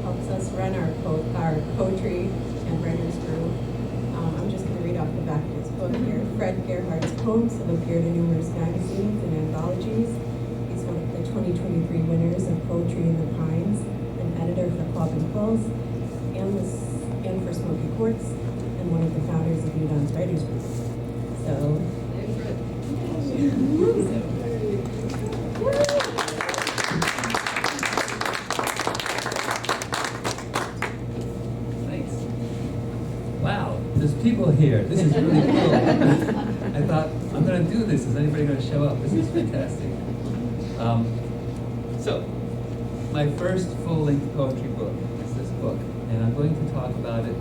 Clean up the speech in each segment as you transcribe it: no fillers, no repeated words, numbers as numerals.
helps us run our poetry and writers group. I'm just going to read off the back of his book here. Fred Gerhard's poems have appeared in numerous magazines and anthologies. He's one of the 2023 winners of Poetry in the Pines, an editor for Club and Quills, and for Smoky Quartz, and one of the founders of Udon's Writers Group. So, thanks. Wow, there's people here. This is really cool. I thought, I'm going to do this. Is anybody going to show up? This is fantastic. So, my first full-length poetry book is this book, and I'm going to talk about it.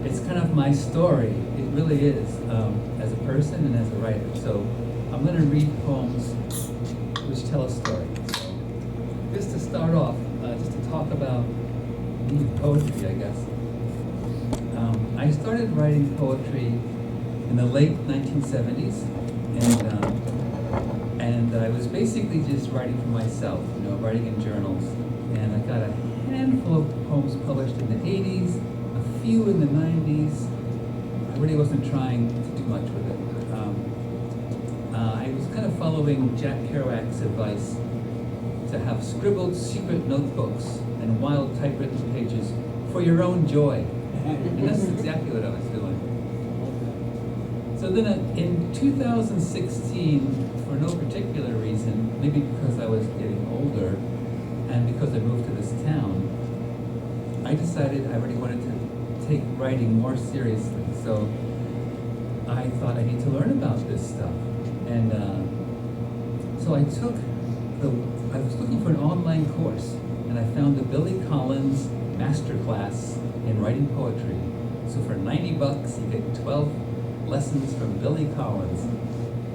It's kind of my story. It really is, as a person and as a writer. So, I'm going to read poems which tell a story. So, just to start off, just to talk about poetry, I guess. I started writing poetry in the late 1970s, and I was basically just writing for myself, writing in journals. And I got a handful of poems published in the 80s, a few in the 90s. I really wasn't trying to do much with it. I was kind of following Jack Kerouac's advice to have scribbled secret notebooks and wild typewritten pages for your own joy. And that's exactly what I was doing. So then in 2016, for no particular reason, maybe because I was getting older and because I moved to this town, I decided I really wanted to take writing more seriously. So I thought I need to learn about this stuff. And so I was looking for an online course, and I found the Billy Collins Masterclass in Writing Poetry. So for $90, you get 12 lessons from Billy Collins.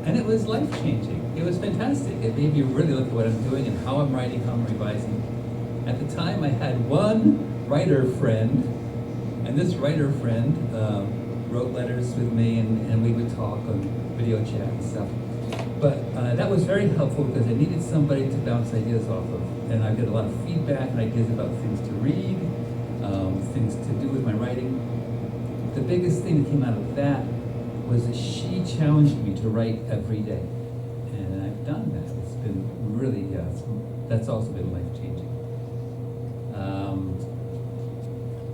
And it was life-changing. It was fantastic. It made me really look at what I'm doing and how I'm writing, how I'm revising. At the time, I had one writer friend, and this writer friend wrote letters with me, and we would talk on video chat and stuff. But that was very helpful because I needed somebody to bounce ideas off of. And I get a lot of feedback and ideas about things to read, things to do with my writing. The biggest thing that came out of that was that she challenged me to write every day. And I've done that. It's been really, that's also been life-changing.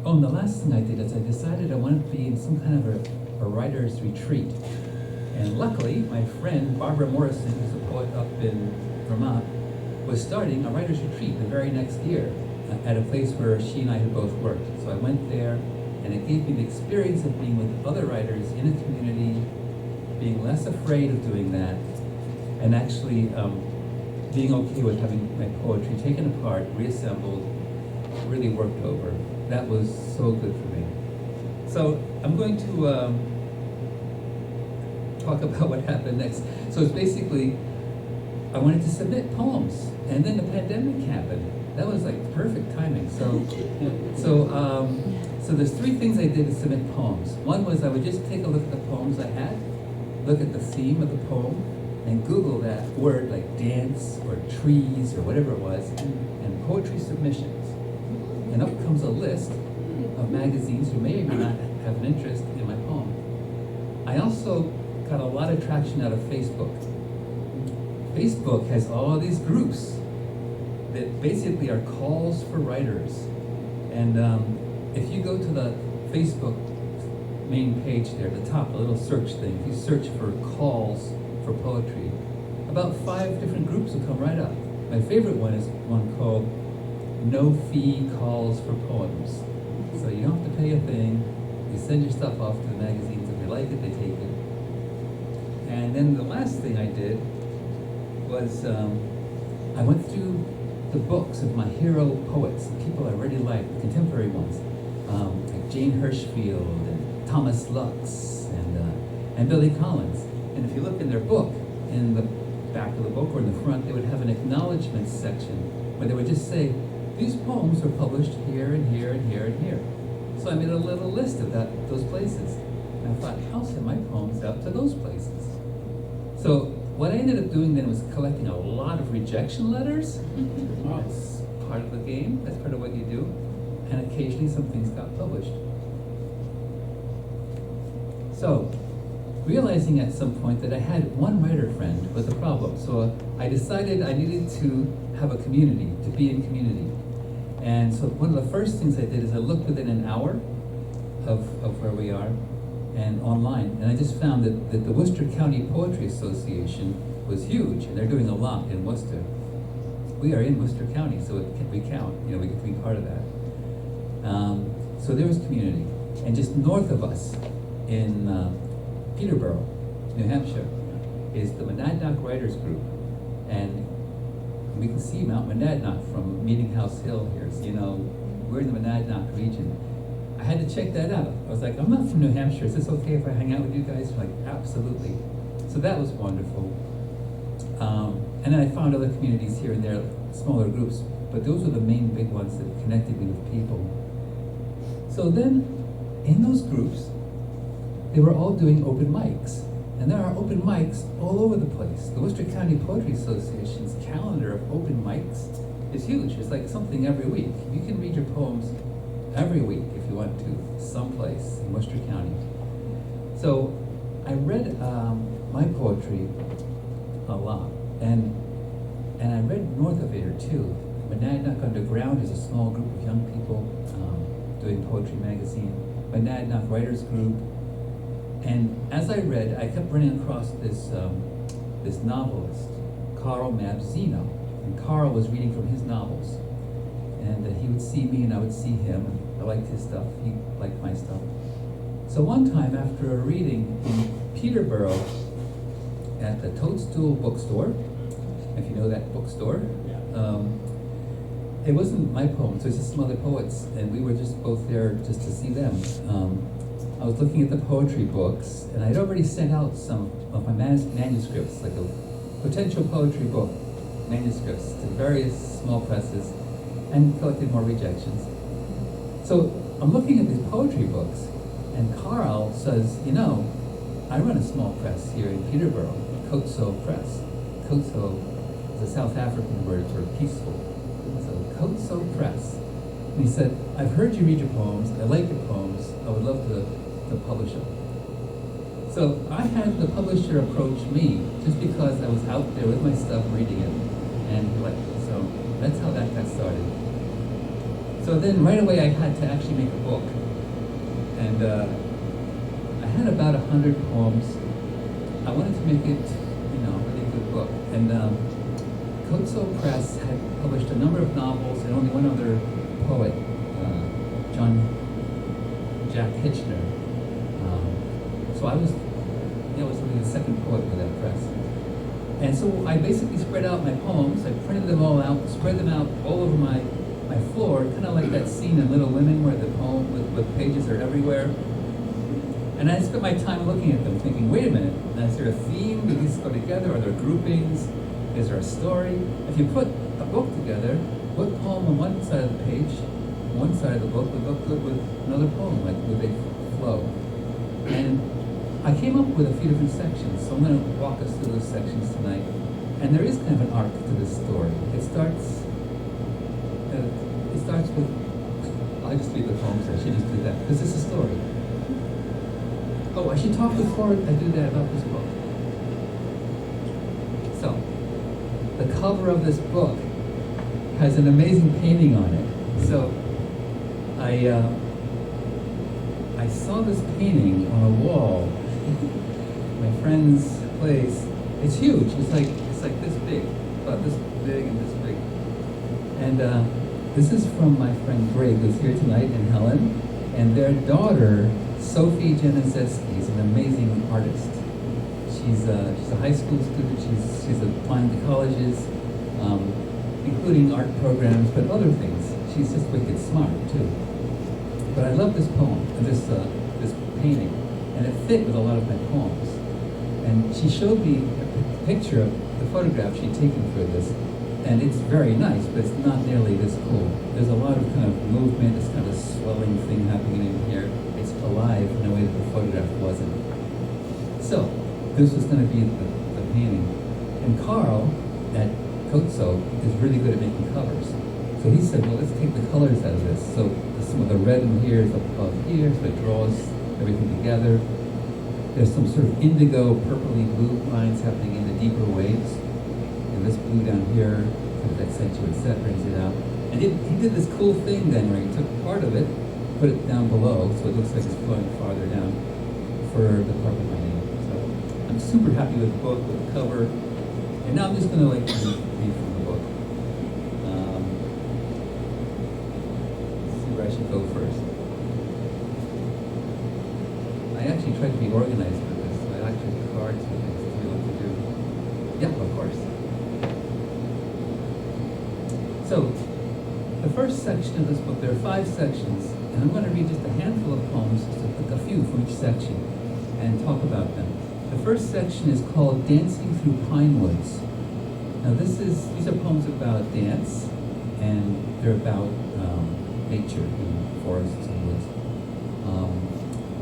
And the last thing I did is I decided I wanted to be in some kind of a writer's retreat. And luckily, my friend Barbara Morrison, who's a poet up in Vermont, was starting a writer's retreat the very next year at a place where she and I had both worked. So I went there, and it gave me the experience of being with other writers in a community, being less afraid of doing that, and actually being okay with having my poetry taken apart, reassembled, really worked over. That was so good for me. So I'm going to talk about what happened next. So it's basically, I wanted to submit poems, and then the pandemic happened. That was like perfect timing. So there's three things I did to submit poems. One was I would just take a look at the poems I had, look at the theme of the poem, and Google that word like dance or trees or whatever it was, and poetry submissions. And up comes a list of magazines who may or may not have an interest in my poem. I also got a lot of traction out of Facebook. Facebook has all these groups that basically are calls for writers. And if you go to the Facebook main page there, at the top, a little search thing, if you search for calls for poetry, about 5 different groups will come right up. My favorite one is one called No Fee Calls for Poems. So you don't have to pay a thing. You send your stuff off to the magazines. If they like it, they take it. And then the last thing I did was I went through the books of my hero poets, the people I really liked, the contemporary ones, like Jane Hirschfield and Thomas Lux and Billy Collins. And if you look in their book, in the back of the book or in the front, they would have an acknowledgments section where they would just say, these poems were published here and here and here and here. So I made a little list of those places. And I thought, I'll send my poems out to those places. So what I ended up doing then was collecting a lot of rejection letters. part of the game. That's part of what you do. And occasionally some things got published. So, realizing at some point that I had one writer friend was a problem. So I decided I needed to have a community, to be in community. And so one of the first things I did is I looked within an hour of where we are and online. And I just found that the Worcester County Poetry Association was huge, and they're doing a lot in Worcester. We are in Worcester County, so we count, we get to be part of that. So there was community. And just north of us in Peterborough, New Hampshire, is the Monadnock Writers Group. And we can see Mount Monadnock from Meeting House Hill here. So, we're in the Monadnock region. I had to check that out. I was like, I'm not from New Hampshire. Is this okay if I hang out with you guys? Like, absolutely. So that was wonderful. And then I found other communities here and there, smaller groups. But those were the main big ones that connected me with people. So then, in those groups, they were all doing open mics. And there are open mics all over the place. The Worcester County Poetry Association's calendar of open mics is huge. It's like something every week. You can read your poems every week if you want to, someplace in Worcester County. So I read my poetry a lot. And I read north of here too. Monadnock Underground is a small group of young people doing Poetry Magazine. Monadnock Writers Group. And as I read, I kept running across this novelist, Carl Mabzino. And Carl was reading from his novels. And he would see me and I would see him. And I liked his stuff. He liked my stuff. So one time after a reading in Peterborough at the Toadstool bookstore, if you know that bookstore, it wasn't my poems, it was just some other poets. And we were just both there just to see them. I was looking at the poetry books, and I'd already sent out some of my manuscripts, like a potential poetry book manuscripts to various small presses, and collected more rejections. So I'm looking at these poetry books, and Carl says, I run a small press here in Peterborough, Khotso Press. Khotso is a South African word for peaceful. So Khotso Press. And he said, I've heard you read your poems, I like your poems, I would love to publish them. So I had the publisher approach me just because I was out there with my stuff reading it, and so that's how that got started. So then right away I had to actually make a book, and I had about 100 poems. I wanted to make it, a really good book, and Khotso Press had published a number of novels and only one other poet, Jack Hitchner. So I was only the second poet for that press. And so I basically spread out my poems, I printed them all out, spread them out all over my floor, kind of like that scene in Little Women where the poem with pages are everywhere. And I spent my time looking at them, thinking, wait a minute, is there a theme? Do these go together? Are there groupings? Is there a story? If you put a book together, what poem on one side of the page, one side of the book would look good with another poem, like would they flow? And I came up with a few different sections, so I'm going to walk us through those sections tonight. And there is kind of an arc to this story. It starts with, I'll just read the poems, I should just do that, because it's a story. Oh, I should talk before I do that about this book. So, the cover of this book has an amazing painting on it. So, I saw this painting on a wall my friend's place. It's huge. It's like this big, about this big and this big. And this is from my friend Greg, who's here tonight, and Helen, and their daughter Sophie Januszewski is an amazing artist. She's a high school student. She's applying to colleges, including art programs, but other things. She's just wicked smart too. But I love this poem, this painting, and it fit with a lot of my poems. And she showed me a picture of the photograph she'd taken for this, and it's very nice, but it's not nearly this cool. There's a lot of kind of movement, this kind of swelling thing happening in here. It's alive in a way that the photograph wasn't. So, this was going to be the painting. And Carl at Khotso is really good at making covers. So he said, well, let's take the colors out of this. So some of the red in here is up above here, so it draws everything together. There's some sort of indigo, purpley blue lines happening in the deeper waves. And this blue down here kind of accentuates that, brings it out. And he did this cool thing then where he took part of it, put it down below, so it looks like it's flowing farther down for the part with my name. So I'm super happy with the book, with the cover. And now I'm just going to read from the book. Let's see where I should go first. I actually tried to be organized with this, so I actually have cards with things to tell me what to do. Yeah, of course. So, the first section of this book, there are 5 sections, and I'm going to read just a handful of poems, just a few from each section, and talk about them. The first section is called Dancing Through Pine Woods. Now these are poems about dance, and they're about nature in forests and woods.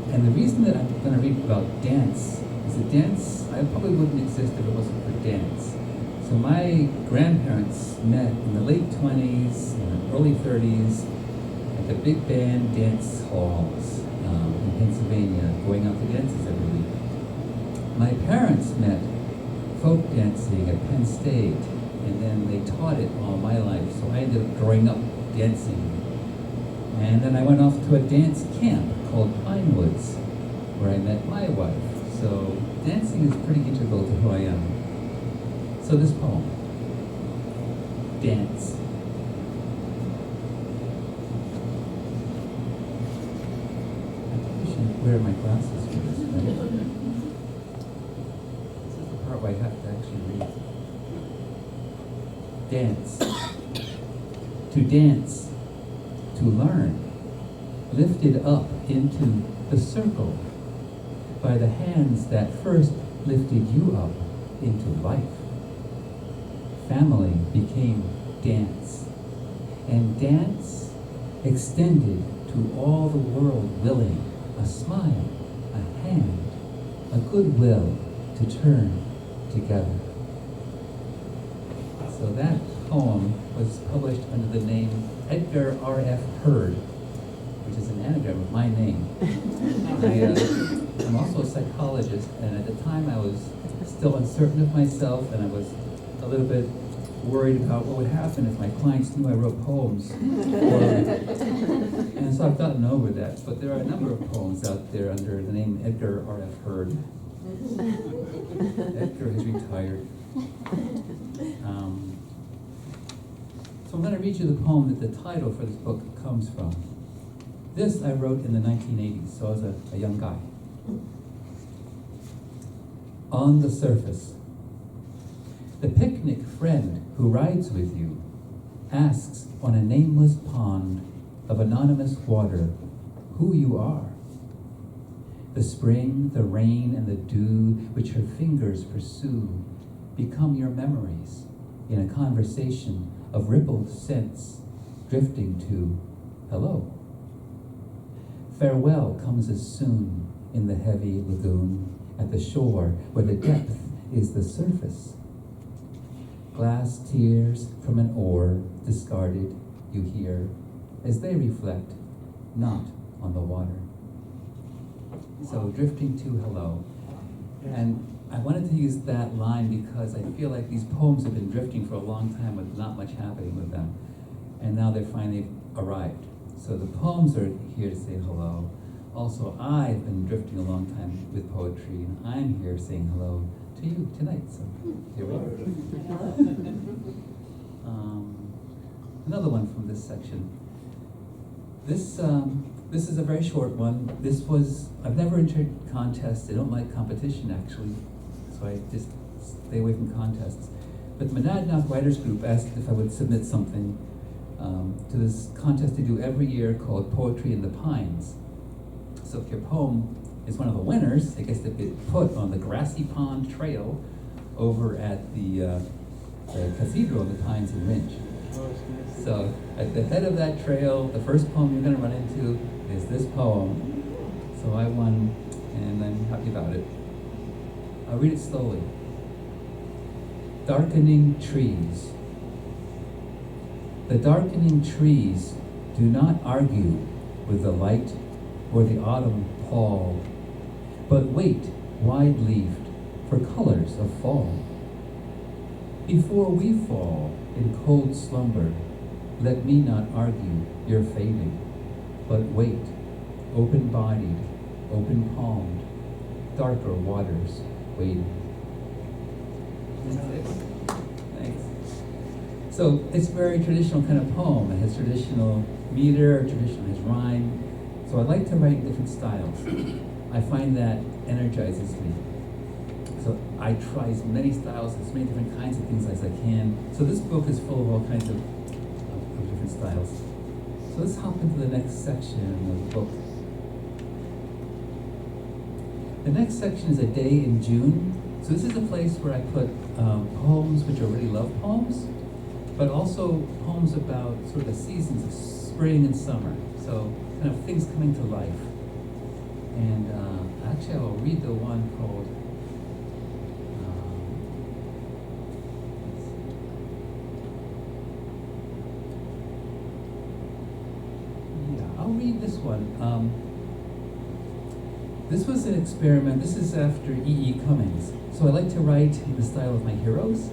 And the reason that I'm going to read about dance is that dance, I probably wouldn't exist if it wasn't for dance. So my grandparents met in the late 20s and early 30s at the big band dance halls in Pennsylvania, going out to dances every week. My parents met folk dancing at Penn State, and then they taught it all my life, so I ended up growing up dancing. And then I went off to a dance camp called Pine Woods, where I met my wife. So dancing is pretty integral to who I am. So this poem, Dance. I should wear my glasses for this, right? This is the part where I have to actually read. Dance. To dance. To learn. Lifted up into the circle by the hands that first lifted you up into life. Family became dance, and dance extended to all the world, willing a smile, a hand, a goodwill to turn together. So that poem was published under the name Edgar R.F. Hurd, which is an anagram of my name. I'm also a psychologist, and at the time I was still uncertain of myself, and I was a little bit worried about what would happen if my clients knew I wrote poems. And so I've gotten over that, but there are a number of poems out there under the name Edgar R.F. Hurd. Edgar has retired. So I'm going to read you the poem that the title for this book comes from. This I wrote in the 1980s, so I was a young guy. On the surface. The picnic friend who rides with you asks on a nameless pond of anonymous water who you are. The spring, the rain, and the dew which her fingers pursue become your memories in a conversation of rippled scents drifting to hello. Farewell comes as soon in the heavy lagoon at the shore where the depth is the surface. Glass tears from an oar discarded you hear as they reflect not on the water. So drifting to hello. And I wanted to use that line because I feel like these poems have been drifting for a long time with not much happening with them. And now they're finally arrived. So the poems are here to say hello. Also, I've been drifting a long time with poetry, and I'm here saying hello to you tonight. So here we are. Another one from this section. This is a very short one. I've never entered contests. I don't like competition, actually, so I just stay away from contests. But the Monadnock Writers Group asked if I would submit something to this contest they do every year called Poetry in the Pines. So if your poem is one of the winners, it gets to be put on the grassy pond trail over at the Cathedral in the Pines and Rinch. So at the head of that trail, the first poem you're going to run into is this poem. So I won, and I'm happy about it. I'll read it slowly. Darkening trees. The darkening trees do not argue with the light or the autumn pall, but wait, wide-leaved, for colors of fall. Before we fall in cold slumber, let me not argue your fading, but wait, open-bodied, open-palmed, darker waters waiting. Thanks. So it's a very traditional kind of poem. It has traditional meter, traditional rhyme. So I like to write different styles. I find that energizes me. So I try as many styles, as many different kinds of things as I can. So this book is full of all kinds of different styles. So let's hop into the next section of the book. The next section is A Day in June. So this is a place where I put poems which are really love poems, but also poems about sort of the seasons of spring and summer. So kind of things coming to life. And actually I will read the one called I'll read this one. This was an experiment. This is after E.E. Cummings. So I like to write in the style of my heroes.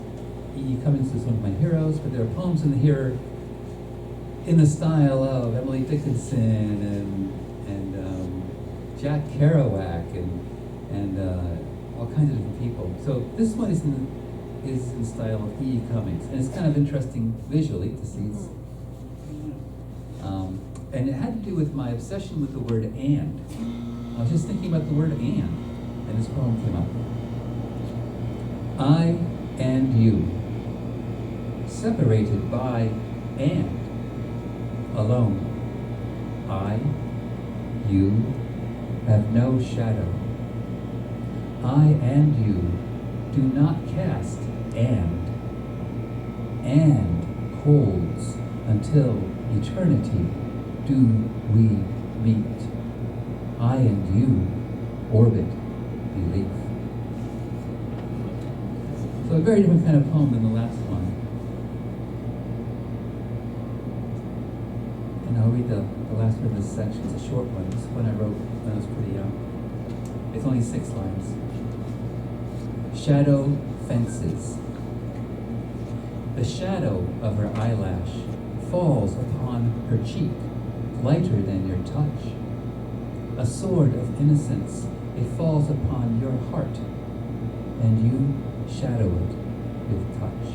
E.E. Cummings is one of my heroes, but there are poems in here in the style of Emily Dickinson and Jack Kerouac and all kinds of different people. So this one is in the style of E.E. Cummings, and it's kind of interesting visually to see. And it had to do with my obsession with the word "and." I was just thinking about the word "and" this poem came up. I and you, separated by and, alone. I, you, have no shadow. I and you do not cast and holds until eternity do we meet. I and you orbit belief. So a very different kind of poem than the last one. And I'll read the last one of this section. It's a short one. This one I wrote when I was pretty young. It's only 6 lines. Shadow fences. The shadow of her eyelash falls upon her cheek, lighter than your touch. A sword of innocence, it falls upon your heart, and you shadow it with touch.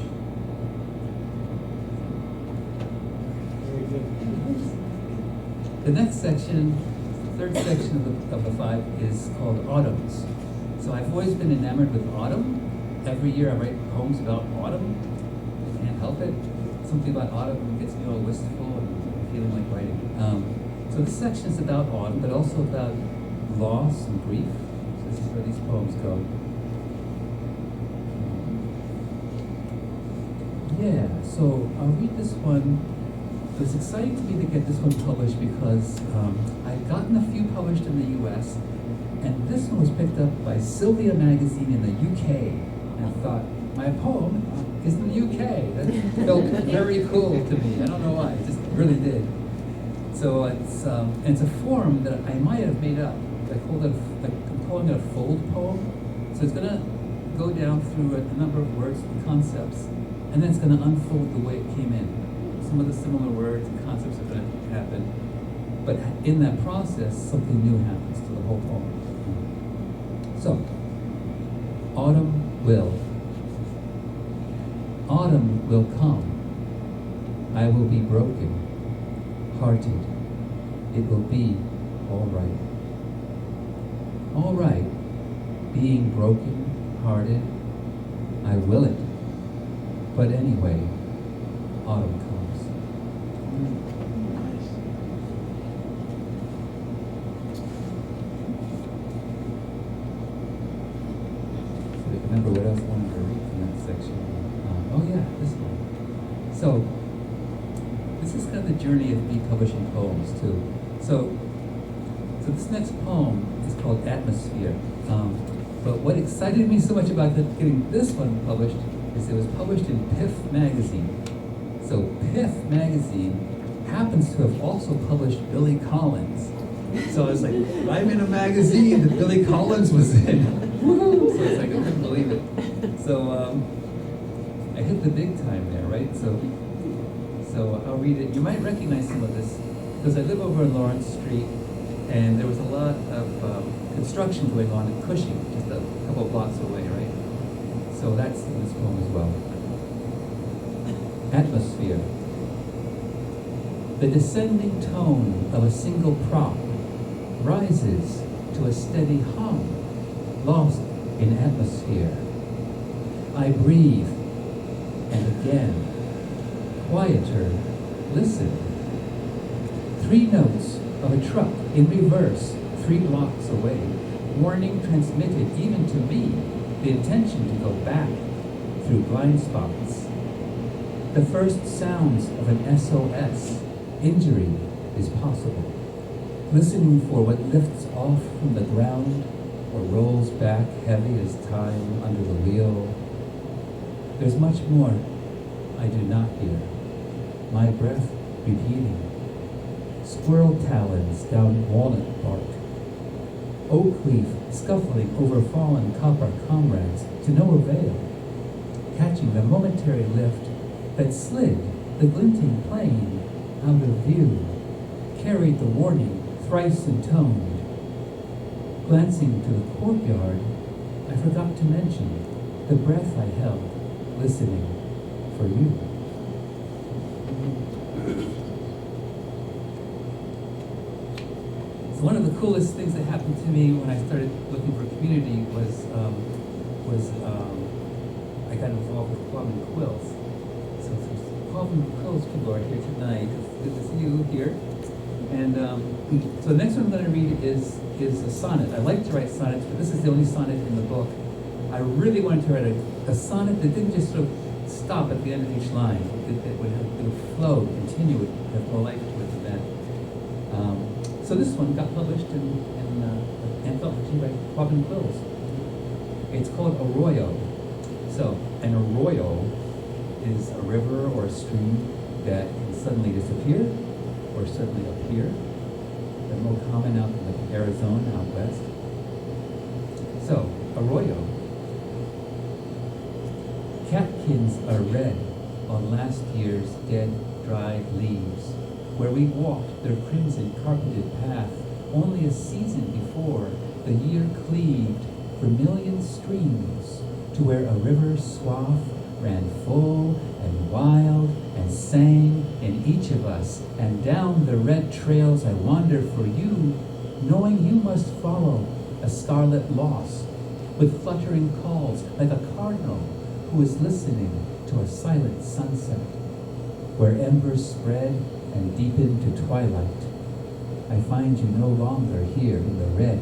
Very good. The next section, the third section of the 5 is called Autumns. So I've always been enamored with autumn. Every year I write poems about autumn. I can't help it. Something about autumn gets me all wistful and feeling like writing. So this section is about autumn, but also about loss and grief. So this is where these poems go. Yeah, so I'll read this one. It was exciting to me to get this one published because I'd gotten a few published in the US, and this one was picked up by Sylvia Magazine in the UK. And I thought, my poem is in the UK. That felt very cool to me. I don't know why, it just really did. So it's a form that I might have made up. I'm calling it a fold poem. So it's gonna go down through a number of words and concepts, and then it's gonna unfold the way it came in. Some of the similar words and concepts are gonna happen, but in that process, something new happens to the whole poem. So, autumn will come. I will be broken hearted. It will be all right. All right, being broken hearted, I will it. But anyway, autumn comes. So remember what else I wanted to read from that section. Oh yeah, this one. So this is kind of the journey of me publishing poems too. So this next poem is called Atmosphere. But what excited me so much about getting this one published is it was published in Pif Magazine. So Pif Magazine happens to have also published Billy Collins. So I was like, I'm in a magazine that Billy Collins was in. Woohoo! So it's like, I couldn't believe it. So I hit the big time there, right? So I'll read it. You might recognize some of this because I live over on Lawrence Street, and there was a lot of construction going on in Cushing, just a couple of blocks away, right? So that's in this poem as well. Atmosphere. The descending tone of a single prop rises to a steady hum, lost in atmosphere. I breathe, and again, quieter, listen. 3 notes of a truck in reverse 3 blocks away, warning transmitted even to me, the intention to go back through blind spots. The first sounds of an SOS, injury is possible. Listening for what lifts off from the ground or rolls back heavy as time under the wheel. There's much more I do not hear. My breath repeating. Squirrel talons down walnut bark. Oak leaf scuffling over fallen copper comrades to no avail. Catching the momentary lift that slid the glinting plane out of view. Carried the warning thrice intoned. Glancing to the courtyard, I forgot to mention the breath I held, listening for you. So one of the coolest things that happened to me when I started looking for community was I got involved with Club and Quills. So Club and Quills people are here tonight. It's good to see you here. And so the next one I'm going to read is a sonnet. I like to write sonnets, but this is the only sonnet in the book. I really wanted to write a sonnet that didn't just sort of stop at the end of each line. It would flow, continue, it have more life to it than that. So this one got published in an anthology by Club and Quills. It's called Arroyo. So an arroyo is a river or a stream that can suddenly disappear or suddenly appear. They're more common out in Arizona, out west. So, arroyo. Catkins are red on last year's dead, dried leaves, where we walked their crimson carpeted path only a season before the year cleaved vermilion streams to where a river swath ran full and wild and sang in each of us, and down the red trails I wander for you, knowing you must follow a scarlet loss, with fluttering calls like a cardinal who is listening to a silent sunset, where embers spread and deepen to twilight. I find you no longer here in the red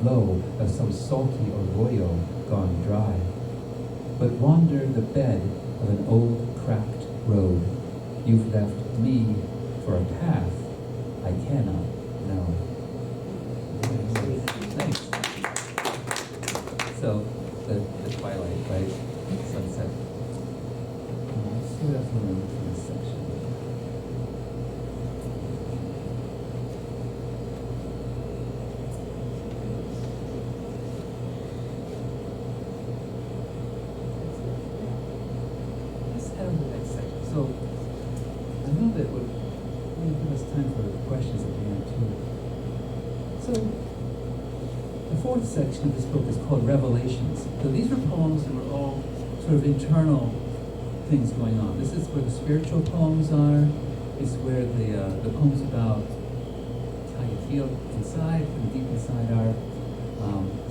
flow of some salty arroyo gone dry, but wander the bed of an old cracked road. You've left me for a path I cannot know. Thanks. So, the twilight, right? Sunset. Let's see what else we learned from this section. Let's head on to the next section. So, I know that would give us time for questions at the end too. So, the 4th section of this book is called Revelations. So these were poems that were all sort of internal things going on. This is where the spiritual poems are. It's where the poems about how you feel inside, from deep inside are.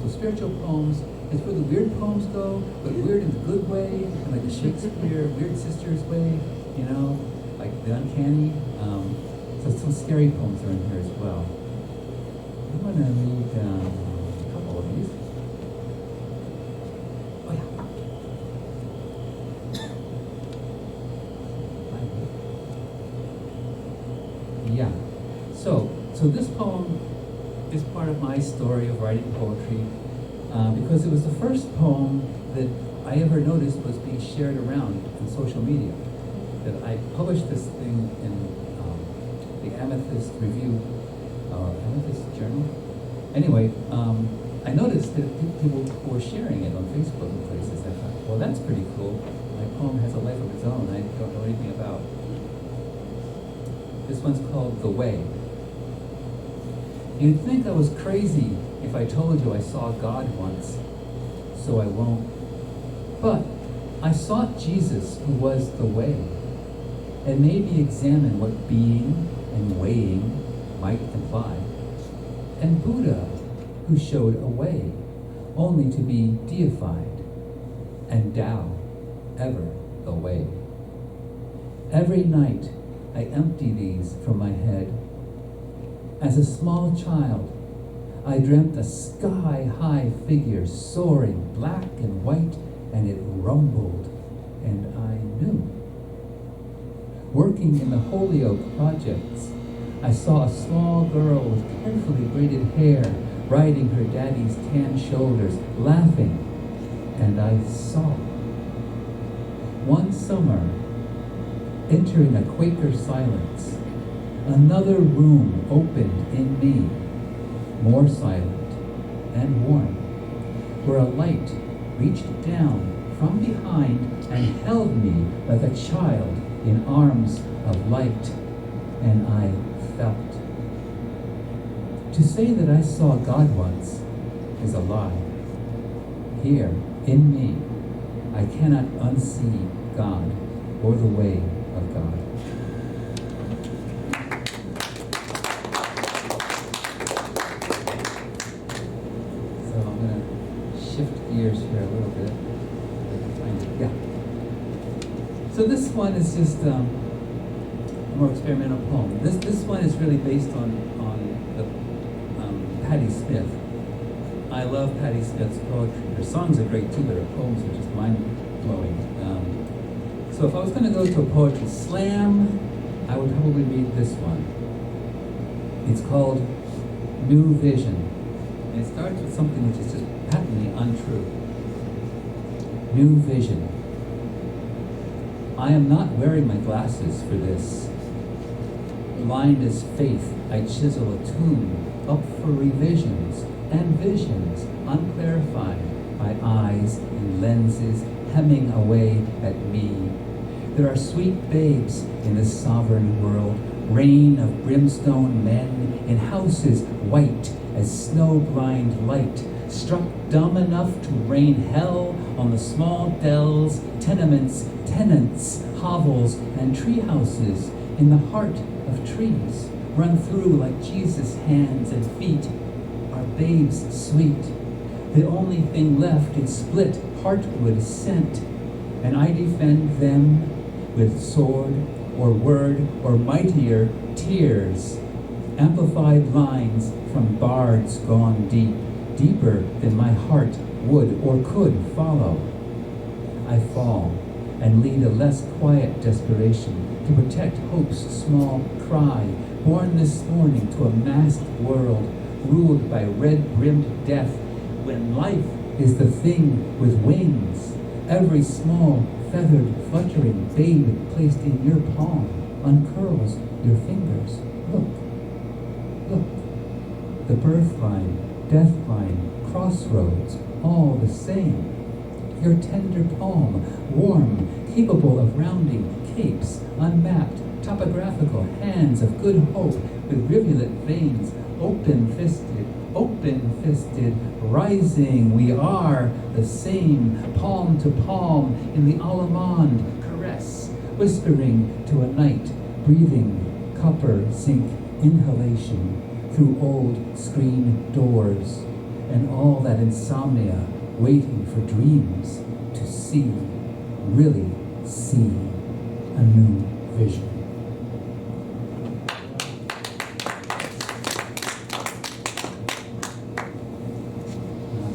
So spiritual poems is where the weird poems go, but weird in the good way, and like the Shakespeare Weird Sisters way, you know, like the uncanny. So some scary poems are in here as well. I'm going to read a couple of these. Oh yeah. Yeah. So this poem is part of my story of writing poetry because it was the first poem that I ever noticed was being shared around on social media. that I published this thing in the Amethyst Review, Amethyst Journal. Anyway, I noticed that people were sharing it on Facebook and places. I thought, well, that's pretty cool. My poem has a life of its own I don't know anything about. This one's called The Way. You'd think I was crazy if I told you I saw God once, so I won't. But I sought Jesus, who was the way, and made me examine what being and weighing might imply, and Buddha, who showed a way, only to be deified, and Tao, ever the way. Every night I empty these from my head. As a small child, I dreamt a sky-high figure soaring black and white, and it rumbled, and I knew. Working in the Holyoke projects, I saw a small girl with carefully braided hair riding her daddy's tan shoulders, laughing, and I saw. One summer, entering a Quaker silence, another room opened in me, more silent and warm, where a light reached down from behind and held me like a child in arms of light, and I felt. To say that I saw God once is a lie. Here, in me, I cannot unsee God or the way of God. So I'm going to shift gears here a little bit. If I can find it. Yeah. So this one is just a more experimental poem. This one is really based on the Patti Smith. I love Patti Smith's poetry. Her songs are great too, but her poems are just mind-blowing. So if I was going to go to a poetry slam, I would probably read this one. It's called New Vision. And it starts with something which is just patently untrue. New Vision. I am not wearing my glasses for this. Blind as faith, I chisel a tune up for revisions and visions unclarified by eyes and lenses hemming away at me. There are sweet babes in this sovereign world, rain of brimstone men in houses white as snow-blind light, struck dumb enough to rain hell on the small dells, tenements, tenants, hovels, and tree houses in the heart of trees, run through like Jesus' hands and feet, are babes sweet. The only thing left in split heartwood scent, and I defend them with sword or word or mightier tears, amplified lines from bards gone deep, deeper than my heart would or could follow. I fall and lead a less quiet desperation to protect hope's small cry, born this morning to a masked world ruled by red-brimmed death, when life is the thing with wings, every small feathered fluttering babe placed in your palm uncurls your fingers. Look, look, the birth line, death line, crossroads, all the same. Your tender palm, warm, capable of rounding capes, unmapped, topographical hands of good hope with rivulet veins, open-fisted, rising. We are the same, palm to palm in the Allemande caress, whispering to a night, breathing copper zinc inhalation through old screen doors, and all that insomnia waiting for dreams to see, really see a new vision.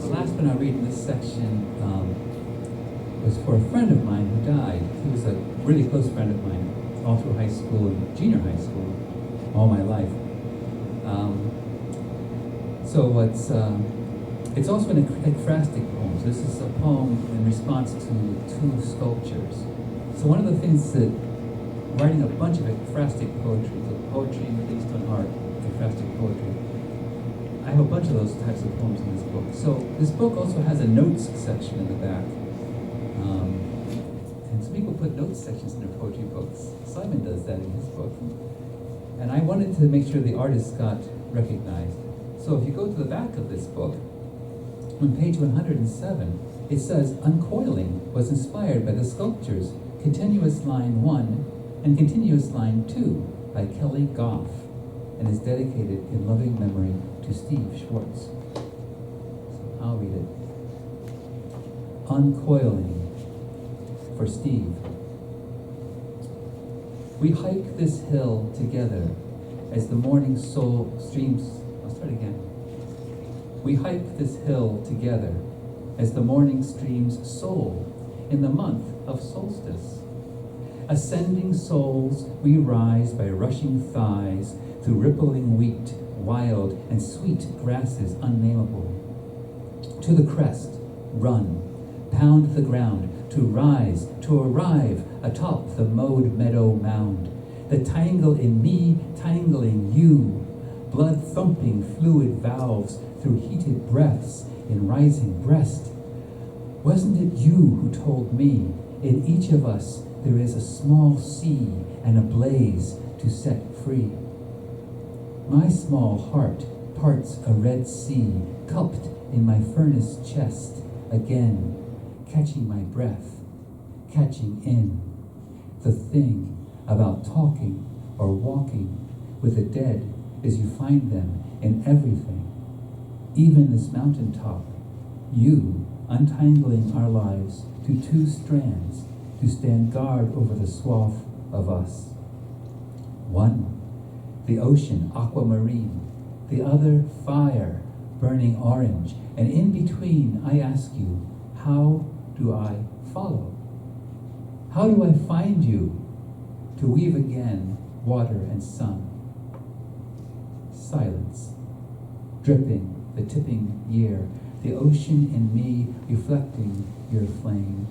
The last one I read in this section was for a friend of mine who died. He was a really close friend of mine all through high school and junior high school, all my life. It's also an ekphrastic poem. This is a poem in response to two sculptures. So one of the things that writing a bunch of ekphrastic poetry, so poetry based on art, ekphrastic poetry. I have a bunch of those types of poems in this book. So this book also has a notes section in the back. And some people put notes sections in their poetry books. Simon does that in his book. And I wanted to make sure the artists got recognized. So if you go to the back of this book, on page 107, it says, Uncoiling was inspired by the sculptures Continuous Line 1 and Continuous Line 2 by Kelly Goff, and is dedicated in loving memory to Steve Schwartz. So I'll read it. Uncoiling for Steve. We hike this hill together as the morning soul streams. I'll start again. We hike this hill together as the morning streams soul in the month of solstice. Ascending souls, we rise by rushing thighs through rippling wheat, wild and sweet grasses unnameable. To the crest, run, pound the ground, to rise, to arrive atop the mowed meadow mound. The tangle in me, tangling you, blood thumping fluid valves through heated breaths in rising breast. Wasn't it you who told me, in each of us there is a small sea and a blaze to set free? My small heart parts a red sea, cupped in my furnace chest, again, catching my breath, catching in the thing about talking or walking with the dead as you find them in everything, even this mountaintop, you untangling our lives to two strands to stand guard over the swath of us. One, the ocean aquamarine, the other fire burning orange, and in between I ask you, how do I follow? How do I find you to weave again water and sun? Silence, dripping the tipping year, the ocean in me reflecting your flame.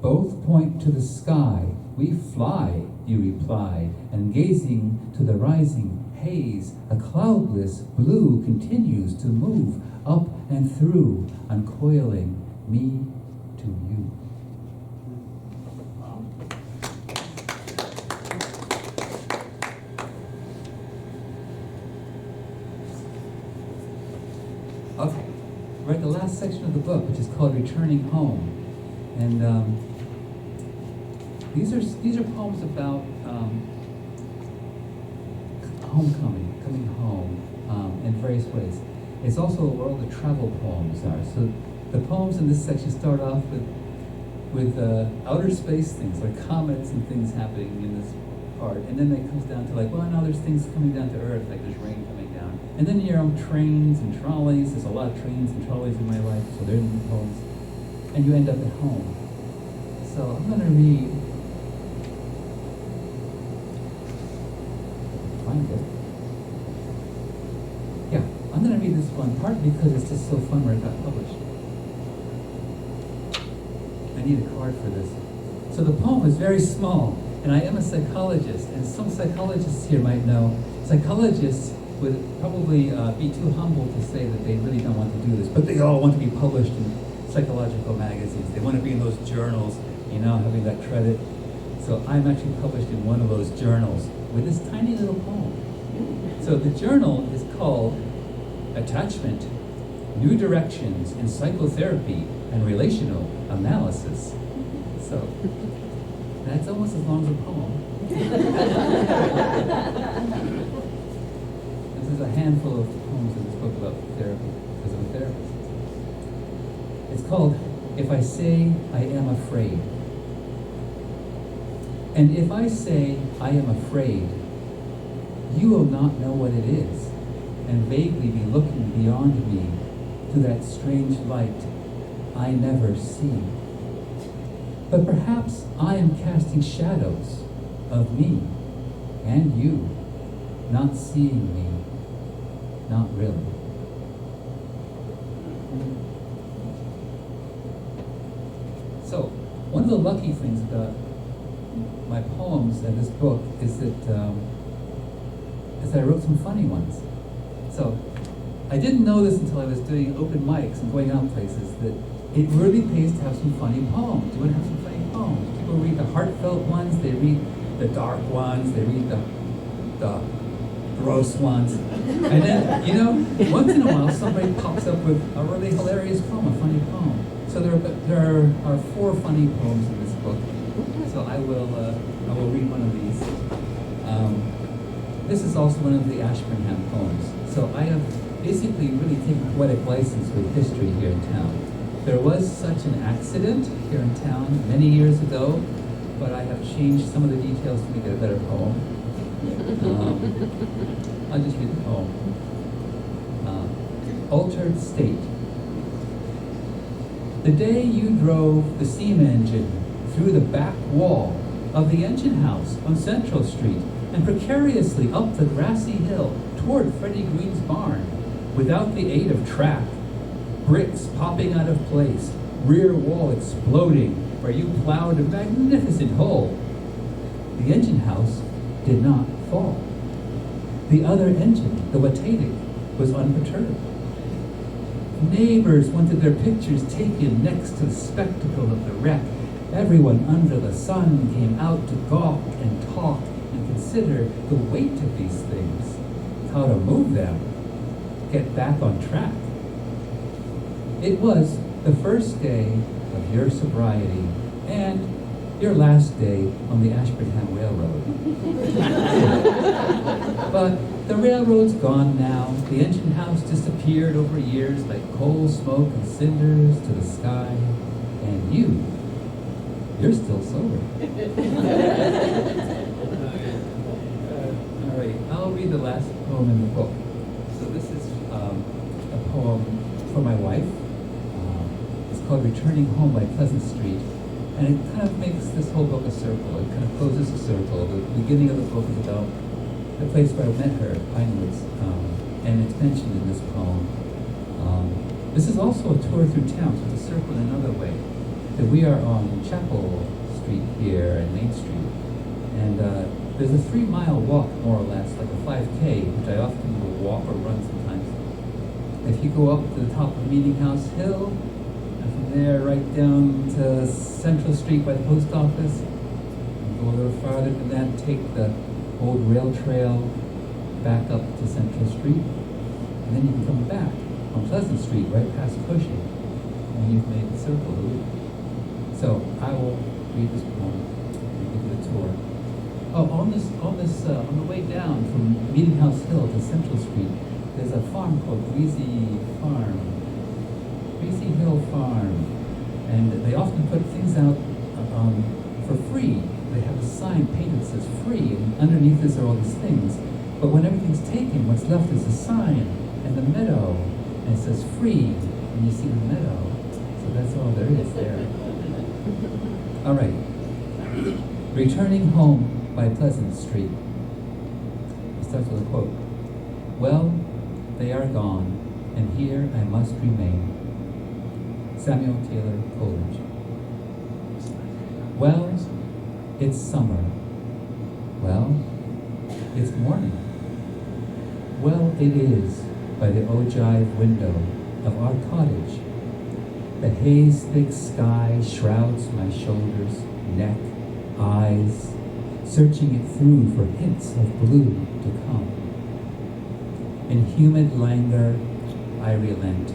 Both point to the sky, we fly, you replied, and gazing to the rising haze, a cloudless blue continues to move up and through, uncoiling me to you. Okay, we're at the last section of the book, which is called Returning Home. And these are poems about homecoming, coming home in various ways. It's also where all the travel poems are. So the poems in this section start off with outer space things, like comets and things happening in this part. And then it comes down to like, well, now there's things coming down to Earth, like there's rain coming down. And then you're on trains and trolleys. There's a lot of trains and trolleys in my life, so they're in the poems. And you end up at home. So I'm going to read, find it. Yeah, I'm going to read this one, partly because it's just so fun where it got published. I need a card for this. So the poem is very small, and I am a psychologist, and some psychologists here might know. Psychologists would probably be too humble to say that they really don't want to do this, but they all want to be published in psychological magazines. They want to be in those journals, you know, having that credit. So I'm actually published in one of those journals with this tiny little poem. So the journal is called Attachment, New Directions in Psychotherapy and Relational Analysis. So that's almost as long as a poem. This is a handful of poems in this book about therapy, because I'm a therapist. It's called If I Say I Am Afraid. And if I say I am afraid, you will not know what it is, and vaguely be looking beyond me to that strange light I never see. But perhaps I am casting shadows of me and you, not seeing me, not really. So, one of the lucky things about my poems and this book is that I wrote some funny ones. So I didn't know this until I was doing open mics and going out places, that it really pays to have some funny poems. You want to have some funny poems. People read the heartfelt ones, they read the dark ones, they read the gross ones. And then, you know, once in a while somebody pops up with a really hilarious poem, a funny poem. So there are 4 funny poems in this book. So I will read one of these. This is also one of the Ashburnham poems. So I have basically really taken poetic license with history here in town. There was such an accident here in town many years ago, but I have changed some of the details to make it a better poem. I'll just read the poem. Altered State. The day you drove the steam engine through the back wall of the engine house on Central Street and precariously up the grassy hill toward Freddie Green's barn without the aid of track, bricks popping out of place, rear wall exploding where you plowed a magnificent hole. The engine house did not fall. The other engine, the POETiCA, was unperturbed. Neighbors wanted their pictures taken next to the spectacle of the wreck. Everyone under the sun came out to gawk and talk and consider the weight of these things, how to move them, get back on track. It was the first day of your sobriety and your last day on the Ashburnham Railroad. But the railroad's gone now. The engine house disappeared over years like coal smoke and cinders to the sky. And you're still sober. All right, I'll read the last poem in the book. So this is a poem for my wife. It's called Returning Home by Pleasant Street. And it kind of makes this whole book a circle. It kind of closes a circle. The beginning of the book is about the place where I met her, Pinewoods, and it's mentioned in this poem. This is also a tour through town, so it's a circle in another way. That we are on Chapel Street here and Main Street, and there's a 3-mile walk, more or less, like a 5K, which I often will walk or run sometimes. If you go up to the top of Meeting House Hill, and from there right down to Central Street by the post office, and go a little farther than that, take the old rail trail back up to Central Street, and then you can come back on Pleasant Street right past Cushing, and you've made the circle of the loop. So I will read this poem and give you a tour. Oh, on the way down from Meeting House Hill to Central Street, there's a farm called Greasy Hill Farm, and they often put things out for free. They have a sign painted that says free, and underneath this are all these things. But when everything's taken, what's left is a sign and the meadow, and it says free, and you see the meadow. So that's all there is there. All right. Returning Home by Pleasant Street. It starts with a quote. Well, they are gone, and here I must remain. Samuel Taylor Coleridge. Well, it's summer. Well, it's morning. Well, it is by the ogive window of our cottage. The haze-thick sky shrouds my shoulders, neck, eyes, searching it through for hints of blue to come. In humid languor, I relent.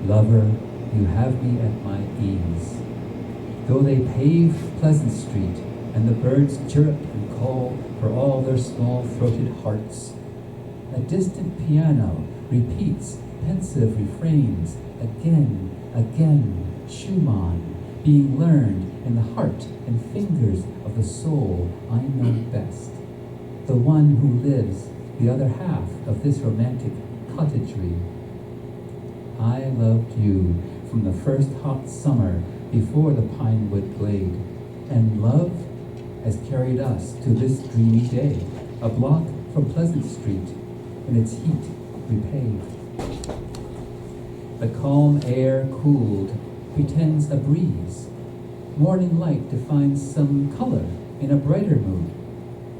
Lover, you have me at my ease. Though they pave Pleasant Street, and the birds chirrup and call for all their small-throated hearts, a distant piano repeats pensive refrains again, Schumann, being learned in the heart and fingers of the soul I know best, the one who lives the other half of this romantic cottagery. I loved you from the first hot summer before the pinewood glade, and love has carried us to this dreamy day, a block from Pleasant Street, and its heat repaved. The calm air cooled, pretends a breeze. Morning light defines some color in a brighter mood.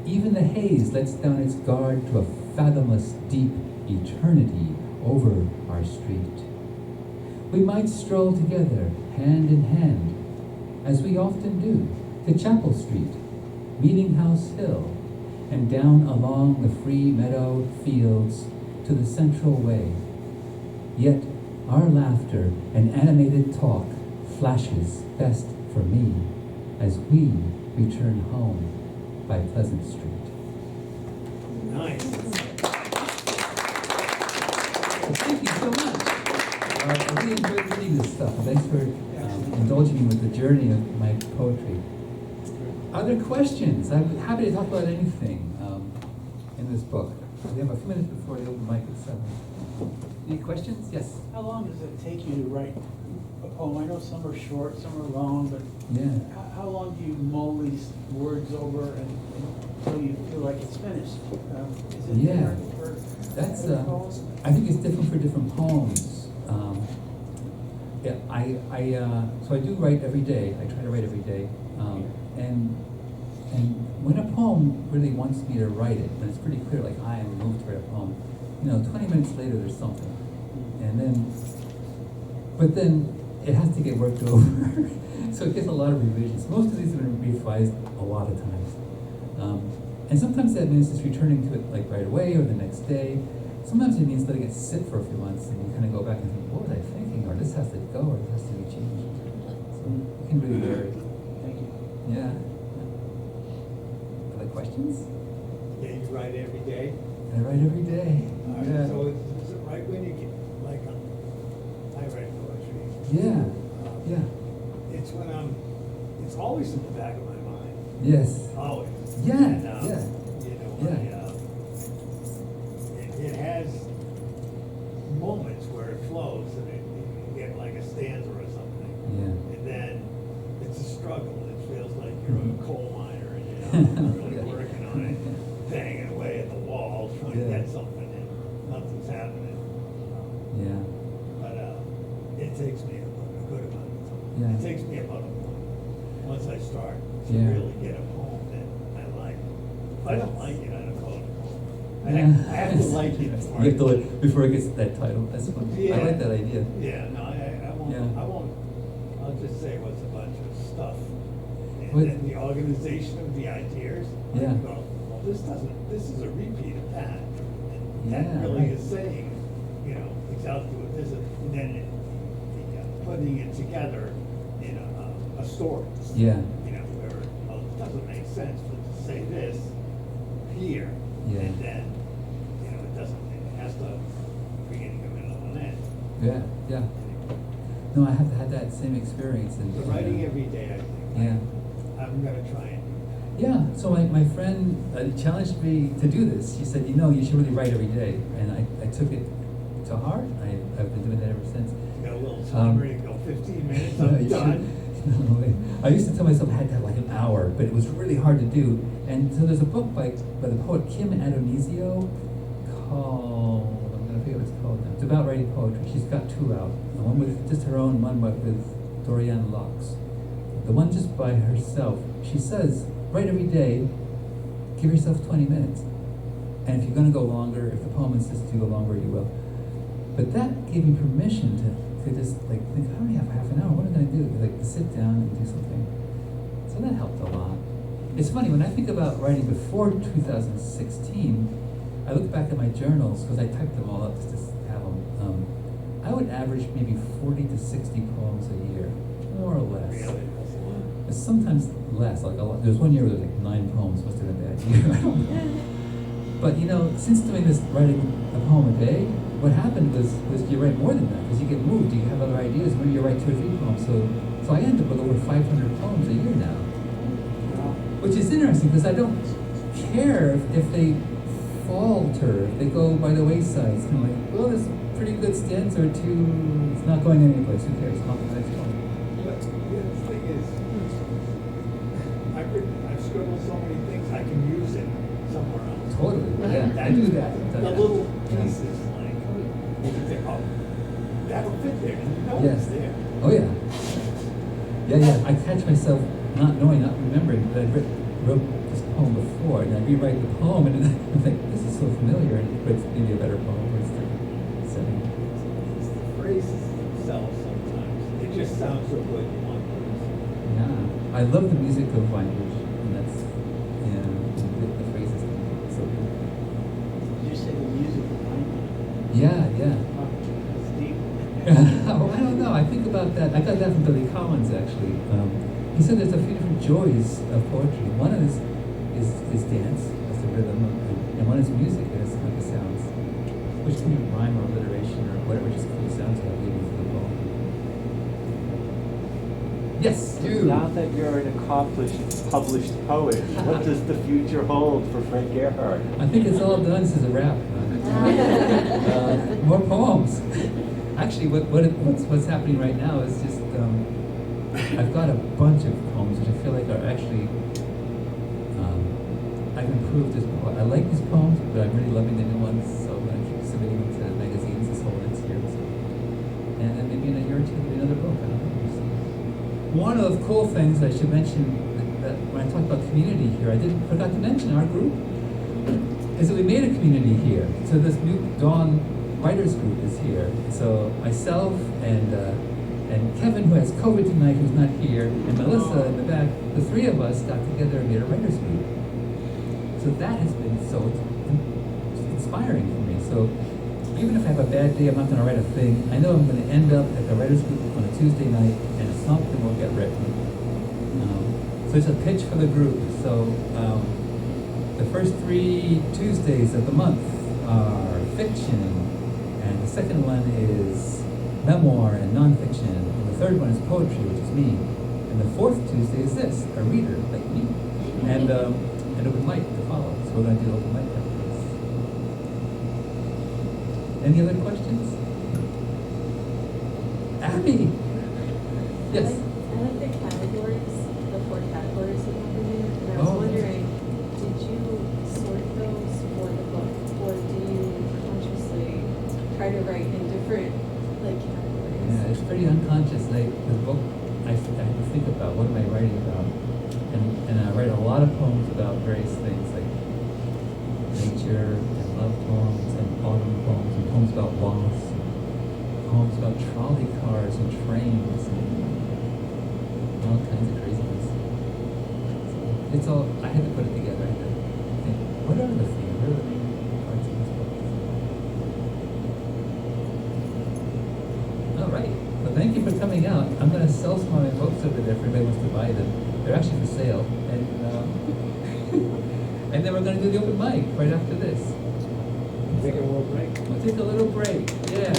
Even the haze lets down its guard to a fathomless deep eternity over our street. We might stroll together, hand in hand, as we often do, to Chapel Street, Meeting House Hill, and down along the free meadow fields to the Central Way. Yet our laughter and animated talk flashes best for me as we return home by Pleasant Street. Nice. Thank you so much. I really enjoyed reading this stuff. Thanks for indulging me with the journey of my poetry. Other questions? I'm happy to talk about anything in this book. We have a few minutes before the open mic at 7. Any questions? Yes? How long does it take you to write a poem? I know some are short, some are long, but Yeah. how long do you mull these words over until you feel like it's finished? Is it Yeah. different for That's, every poem? I think it's different for different poems. So I do write every day. I try to write every day. And when a poem really wants me to write it, when it's pretty clear, like I am moved to write a poem, 20 minutes later there's something. But then it has to get worked over. So it gets a lot of revisions. Most of these have been revised a lot of times. And sometimes that means just returning to it like right away or the next day. Sometimes it means letting it sit for a few months and you kind of go back and think, what was I thinking? Or this has to go, or this has to be changed. So it can really vary. Thank you. Yeah. Other questions? Yeah, you write every day? I write every day. All right, Yeah. so is it right when you get, like, I write poetry. Yeah. Yeah. It's when it's always in the back of my mind, Yes. always. Yeah. And, Yeah. Yeah. It has moments where it flows and you get like a stanza or something. Yeah. And then it's a struggle. It feels like you're a coal miner and you're really Yeah. working on it, banging away at the wall, trying to Yeah. get something and nothing's happening. Yeah. But it takes me a good amount of time. Yeah. It takes me about a month once I start to Yeah. really get a poem that I like. If I don't like it, I don't call it a poem. I have to like it. You have to like, before it gets that title. That's fun. Yeah. I like that idea. Yeah, no, I won't. Yeah. I won't. I'll just say it was a bunch of stuff, and What- then the organization of the ideas. Yeah. I go, well, this is a repeat of that. And Yeah, that really right. is saying, exactly what this is, and then putting it together in a story. Yeah. Where it doesn't make sense, but to say this here, Yeah. and then it doesn't. It has to beginning, a middle, and end. Yeah. Yeah. No, I have had that same experience. And The writing every day, I think. Yeah. I'm gonna try and do Yeah, so my friend challenged me to do this. She said, you should really write every day. And I took it to heart. I've been doing that ever since. that. Got a little timer, you go 15 minutes, I'm you done. should- no way. I used to tell myself I had to have like an hour, but it was really hard to do. And so there's a book by the poet Kim Adonisio called, I'm going to forget what it's called now. It's about writing poetry. She's got 2 out. The one with just her own, one with Dorian Locks. The one just by herself, she says, write every day, give yourself 20 minutes. And if you're going to go longer, if the poem insists you go longer, you will. But that gave me permission to just like think, I only have half an hour, what am I going to do? Like to sit down and do something. So that helped a lot. It's funny, when I think about writing before 2016, I look back at my journals, because I typed them all up just to have them. I would average maybe 40 to 60 poems a year, more or less. Really, that's a lot. But sometimes less, like a lot. There's one year where there was like 9 poems, must have been a bad year. I don't know. But since doing this, writing a poem a day, what happened was you write more than that, because you get moved, you have other ideas, maybe you write 2 or 3 poems. So I end up with over 500 poems a year now, which is interesting, because I don't care if they falter, if they go by the wayside. It's kind of like, well, there's a pretty good stanza or 2, it's not going anyplace, who cares, on to the next one. But the thing is, I've scribbled so many things, I can use it somewhere else. Totally, yeah, I do that. The little pieces, like, you can think, oh, that'll fit there, and you know Yes. it's there. Oh yeah. Yeah. I catch myself not knowing, not remembering that I'd written. wrote this poem before, and I rewrite the poem, and I think, this is so familiar, but it's maybe a better poem, or it's the setting. It's the phrases themselves sometimes. It just sounds so good in one place. Yeah, I love the music of language, and that's, yeah, the phrases can be so good. Did you say the music of language? Yeah, yeah. Oh, that's deep. Oh, I don't know. I think about that. I got that from Billy Collins, actually. He said there's a few different joys of poetry. One is dance, as the rhythm, and one is music, as like the sounds, which can be rhyme or alliteration or whatever, just cool sounds like leading to the poem. Yes, you. Now that you're an accomplished published poet, what does the future hold for Fred Gerhard? I think it's all done. This is a wrap. More poems. Actually, what's happening right now is just I've got a bunch of poems which I feel like are actually I've improved as well. I like these poems, but I'm really loving the new ones, so I'm going to keep submitting them to magazines this whole next year. So. And then maybe in a year or two, there'll be another book. I don't know. We'll see. One of the cool things I should mention that when I talk about community here, I forgot to mention our group, is that we made a community here. So this new Dawn Writers Group is here. So myself and Kevin, who has COVID tonight, who's not here, and Melissa in the back, the three of us got together and made a writers group. So that has been so inspiring for me. So even if I have a bad day, I'm not going to write a thing. I know I'm going to end up at the writers group on a Tuesday night, and something will get written. So it's a pitch for the group. So the first 3 Tuesdays of the month are fiction, and the second one is memoir and nonfiction, and the third one is poetry, which is me, and the fourth Tuesday is this, a reader like me, and an open mic to follow. So we're going to do open mic after this. Any other questions? Abby? Yes? I like the categories, the 4 categories you have in there, and I was wondering, did you sort those for the book, or do you consciously try to write in different categories? Yeah, it's pretty unconscious. The book, I have to think about what am I writing about, and I write a lot of poems about various things like nature and love poems and autumn poems and poems about loss, poems about trolley cars and trains and all kinds of craziness. It's all, I had to put it together. I had to think, what are the themes? What are the main parts of this book? All right. Well, thank you for coming out. I'm going to sell some of my books over there if anybody wants to buy them. They're actually for sale. And then we're going to do the open mic right after this. Take a little break. We'll take a little break. Yeah.